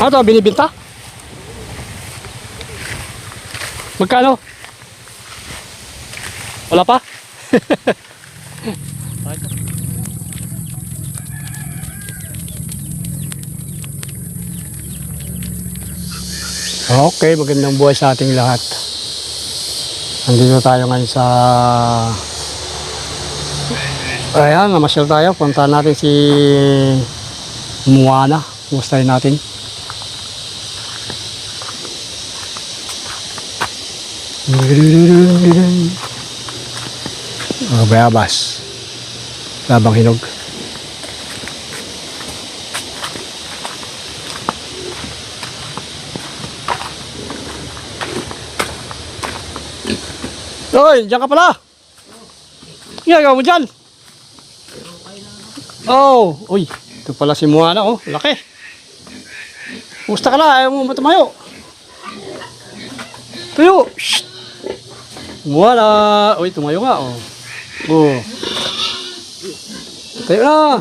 Ano to, binibinta? Magkano? Wala pa? Okay, magandang buhay sa ating lahat. Nandito tayo ngayon sa... Ayan, namasyal tayo. Puntahan natin si Moana. Kumustahin natin. Bayabas. Labang hinog. Oy, diyan ka pala. Ginagawa mo dyan? Oh, uy, ito pala si Moana, oh, laki. Kumusta ka na? Ayaw mo matumayo. Tuyo. Shhh. Moana. Uy, tumayo nga, oh. Oh. Tayo na.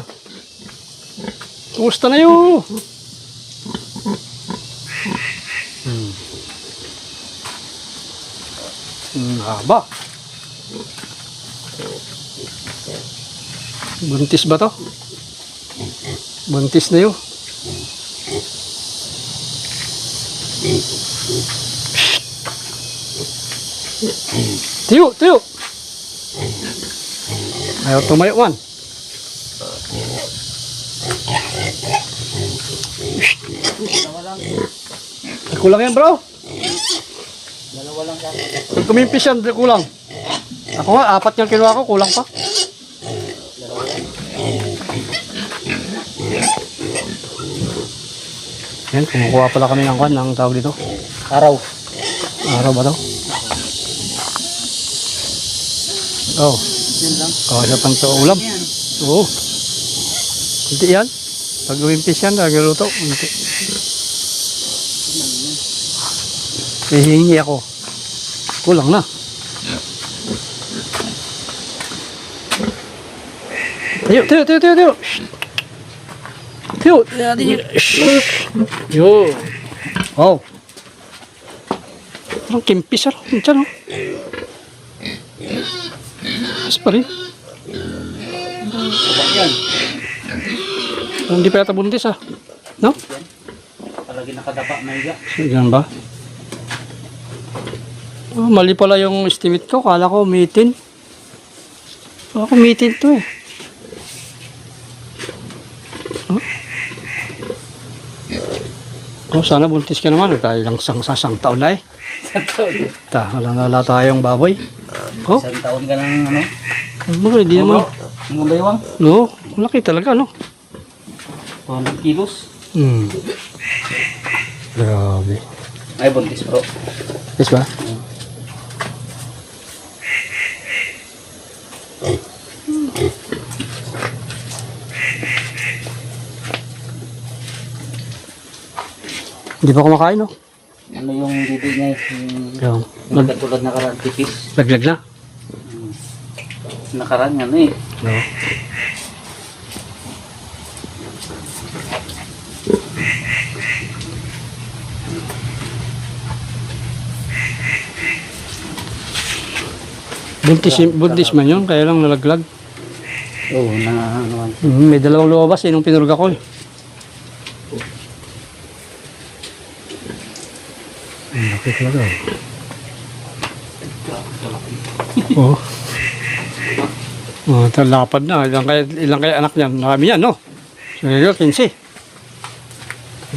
Kumusta na yun? Haba. Buntis ba to? Buntis na yun. Tiyo, tiyo. Ayaw tumayo man. Kulang yan, bro. Dalawa lang yan. Pag kumimpis yan, kulang. Ako nga, 4 yung kinuha ko, kulang pa. Yan, kumukuha pala kami ng kwan, ng tawag dito. Araw. Araw ba to? Oh. Yan lang. Kaya pang to ulam. Oo. Kunti yan. Pag umimpis yan, nagluto. Kunti. Hihingi ako. Kulang na. Tayo, tayo, tayo, tayo, tayo. Tayo. Yo. Oh. Parang kimpis ah. Diyan oh. Mas pa rin. Sabak yan. Hindi pa yata buntis ah. No? Palagi nakadapa na higa. Yan ba? Oh, mali pala yung estimate ko. Kala ko mitin. Ako mitin to eh. Oh, sana buntis ka naman. Tayo lang sang taon na eh. Isang taon. Wala tayong baboy. Oh, Isang taon ka ng ano? hindi naman. Mga baywang. No, malaki talaga no. 200 kilos. Grabe. Ay, buntis bro. Yes ba? Hindi pa kumakain no? Ano yung dito niya? Yung Yung katulad nakaraan tipis. laglag na. Nakaraan yan eh. No. Buntis man yun, kaya lang nalaglag. Oo, na ano. May dalawang lumabas eh, nung pinurga ko eh. Ang laki talaga. Oh. Oh, talapad na. Ilang kaya anak niyan? Marami yan, no? Siguro, 15.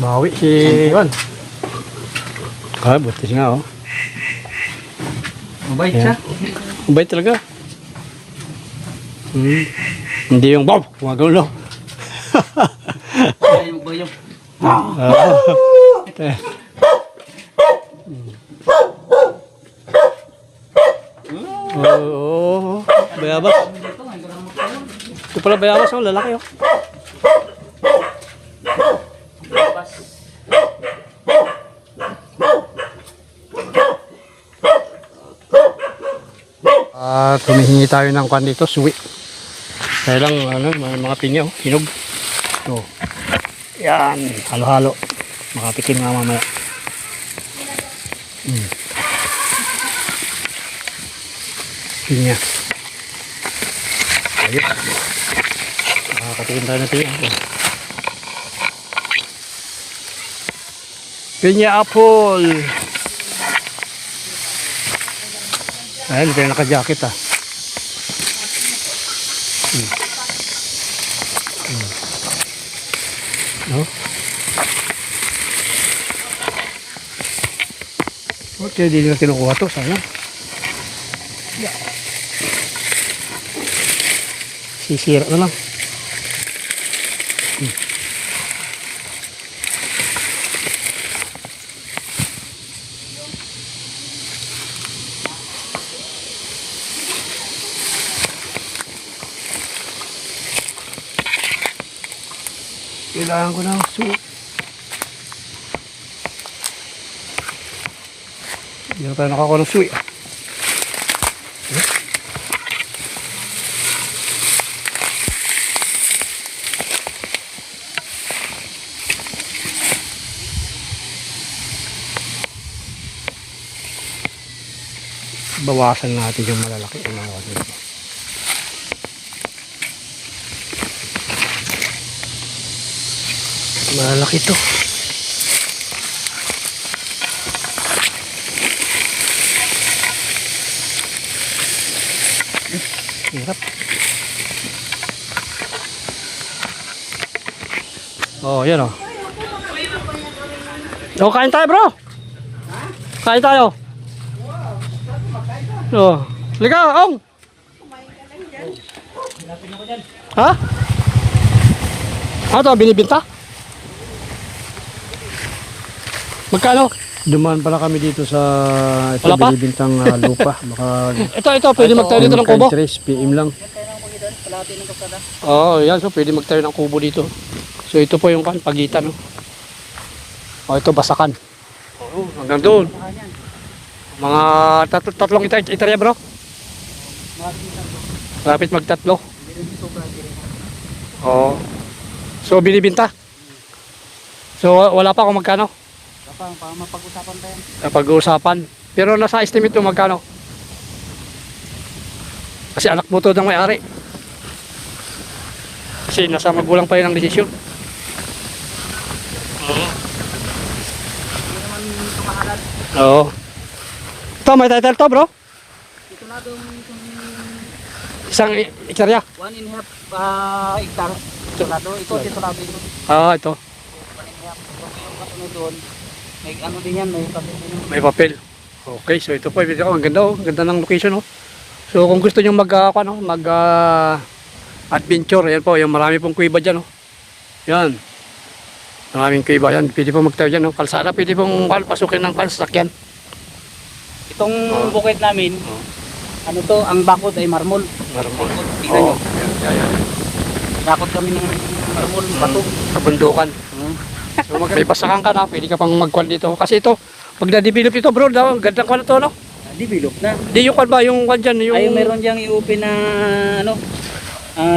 Bawi si Juan. Ah, butis nga, oh. Mabait siya. Mabait talaga. Hindi yung Bob, gumagulo. Ay, magbayong. Oo, bayabas. Ito pala bayabas, oh, lalaki, oh. Humihingi tayo ng kwan dito, suwi. Kaya lang, ano, mga pinya, oh, hinog. Oh. Yan, halo-halo. Makatikim nga mamaya. Pinya. Ayun. Makakatikim tayo ng pinya. Pinya apple. Ayan, hindi tayo naka-jacket ah. No? Okay, hindi nila kinukuha to. Sana. Sisira na lang. Kailangan ko ng suit. Hindi na tayo nakakuha ng suit. Bawasan natin yung malalaki na mga dito. Malalaki to. Hirap. Oh, yan oh. Oh, kain tayo bro. Kain tayo. Oh, liga, Ong. Ha? Ano to, binibinta? Magkano? Dumaan pala kami dito sa ito binibintang lupa. Baka ito pwede magtayo dito ng kubo. 3 PM lang. Oo, yan, so pwede magtayo ng kubo dito. So ito po yung pagitan, no. Oh, ito basakan. Oo, hanggang doon. Mga tatlong itarya bro. Lapit magtatlo. Oo. So binibinta. So wala pa kung magkano. Mapag-usapan pa yan. Pag-uusapan. Pero nasa estimate mo magkano? Kasi anak mo to ng may-ari. Kasi nasa magulang pa yun ang desisyon. Oo. Ito, may title to bro? Ito na doon Isang hektarya? 1.5 hectare. Ito na doon. Ito na doon. Ah, ito. 1.5. Yung kasunod doon. May ano din yan, may papel din. May papel. Okay, so ito po. Ang ganda oh. Ang ganda ng location oh. So kung gusto nyo adventure, yan po. Yung marami pong kuiba dyan oh. Yan. Maraming kuiba yan. Pwede po magtayo dyan oh. Kalsada, pwede pong pasukin ng sasakyan. Itong bukid namin, ano to, ang bakod ay marmol. Marmol. Tingnan nyo. Yan. Bakod kami ng marmol, bato. Kabundukan. So may basakan ka na, pwede ka pang magkwan dito. Kasi ito, pag na-develop ito bro, gandang kwan na to, no? Develop na. Di yung kwan ba, yung kwan dyan, yung... Ay, meron diyang i-open na, ano,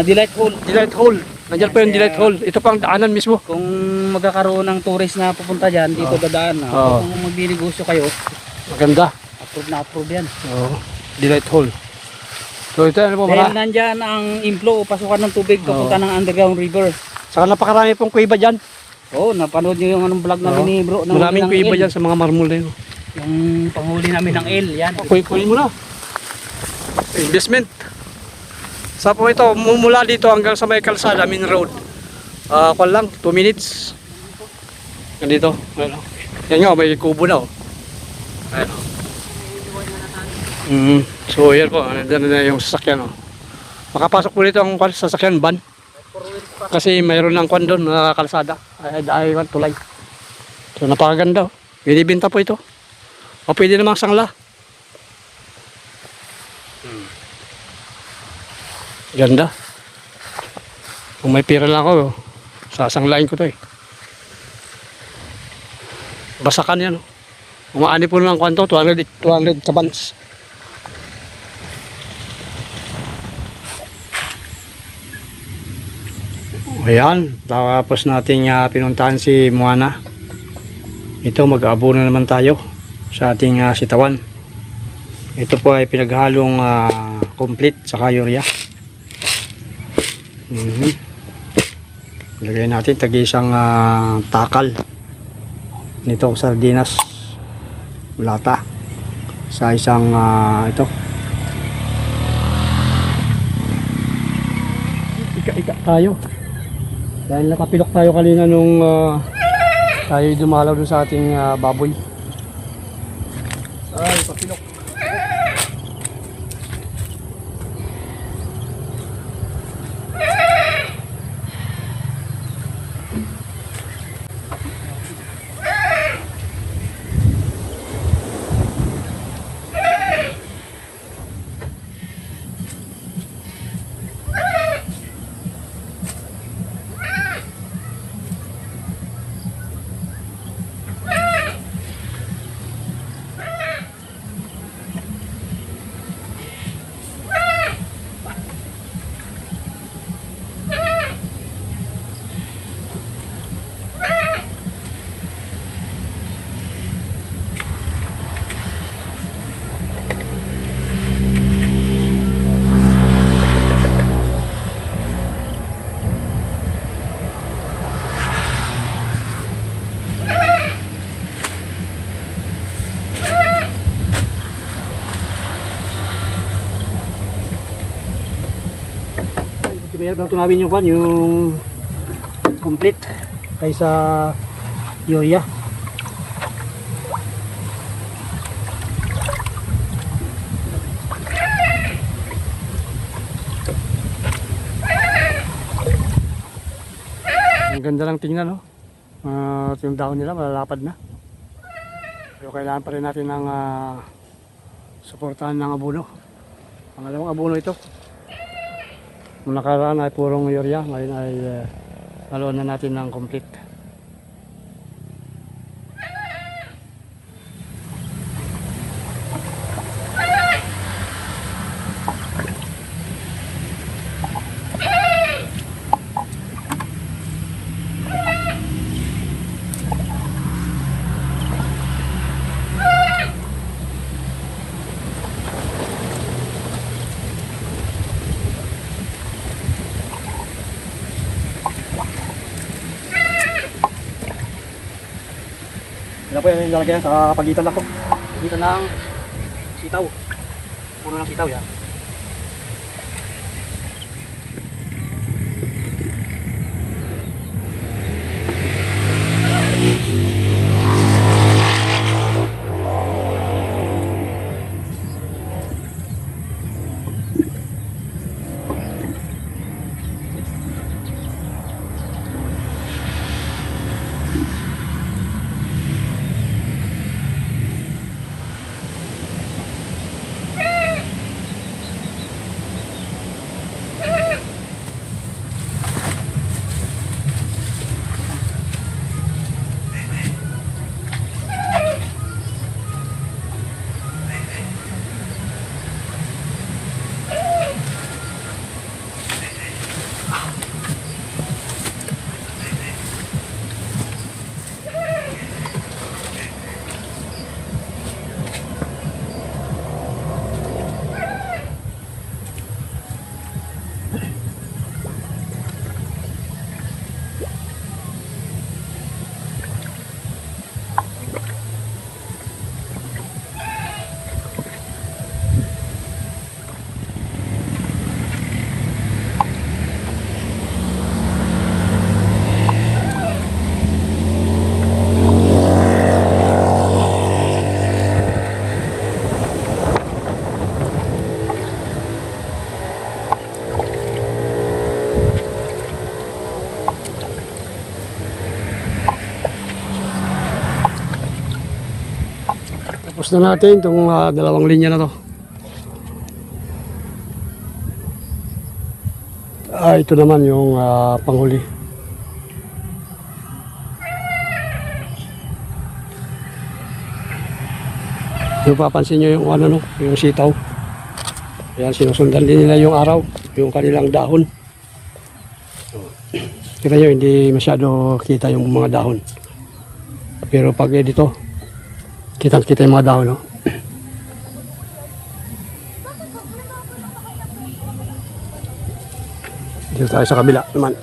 delight hole. Delight hole. Nandiyan po yung delight hole. Ito pang daanan mismo. Kung magkakaroon ng tourist na pupunta dyan, dito dadaan na. Kung magbinegosyo kayo, maganda. approve yan. Delight hole. So ito, ano po, Dahil nandyan ang inflow o pasukan ng tubig papunta ng underground river. Saka napakarami pong kuiba dyan. Napanood nyo yung anong vlog namin ni bro. Maraming kuiba dyan sa mga marmol na yun. Yung panghuli namin ng L, yan. Kunin mo na. Investment. Sa po ito, mula dito hanggang sa may kalsada, main road. Kwan lang, 2 minutes. Nandito. Ano. Yan nga, may kubo na. Ayan. So yan po, nandun na yung sasakyan. Makapasok po dito ang sasakyan, van. Kasi mayroon ng kwan doon na kalsada. Ay tulay. So napakaganda. Binibinta po ito. O pwede namang sangla. Ganda. Kung may pira lang ako, sasanglain ko to eh. Basakan yan. Umaani po lang kwan to, 200 kabans. Ayan, tapos natin pinuntahan si Moana. Ito, mag-aabono naman tayo sa ating sitawan. Ito po ay pinaghalong complete sa urea. Lagay natin tag-isang takal nitong sardinas lata sa isang ito. Ika tayo dahil nakapilok tayo kanina nung tayo dumalaw dun sa ating baboy. Ay, papilok. Mayroon bang tunawin yung complete kaysa urea. Ang ganda lang tingnan, no? Yung dahon nila malalapad na, pero kailangan pa rin natin ng suportahan ng abono. Pangalawang abono ito. Nung nakaraan ay purong urea, ngayon ay haluan na natin ng complete. Yan po yung lalagyan sa pagitan ako. Pagitan ng sitaw. Puno ng sitaw yan. Tapos na natin itong dalawang linya na to. Ito naman yung panghuli. Yung papansin nyo yung ano, no, yung sitaw. Ayan, sinusundan din nila yung araw, yung kanilang dahon. Kita nyo, hindi masyado kita yung mga dahon. Pero pag dito, kitang-kita yung mga dahon, no? Dito tayo sa kabila naman.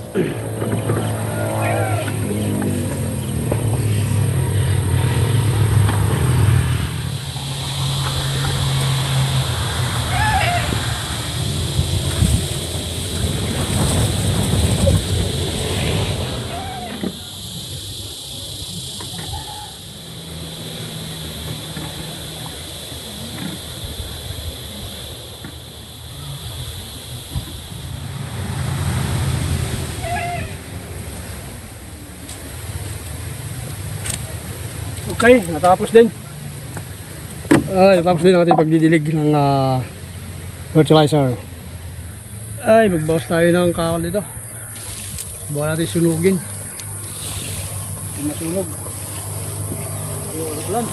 Okay, natapos din. Natapos din ang ating pagdidilig ng fertilizer. Ay, magbawas tayo ng kakal dito. Buwan natin sunugin. Hindi masunog. Sunog lang.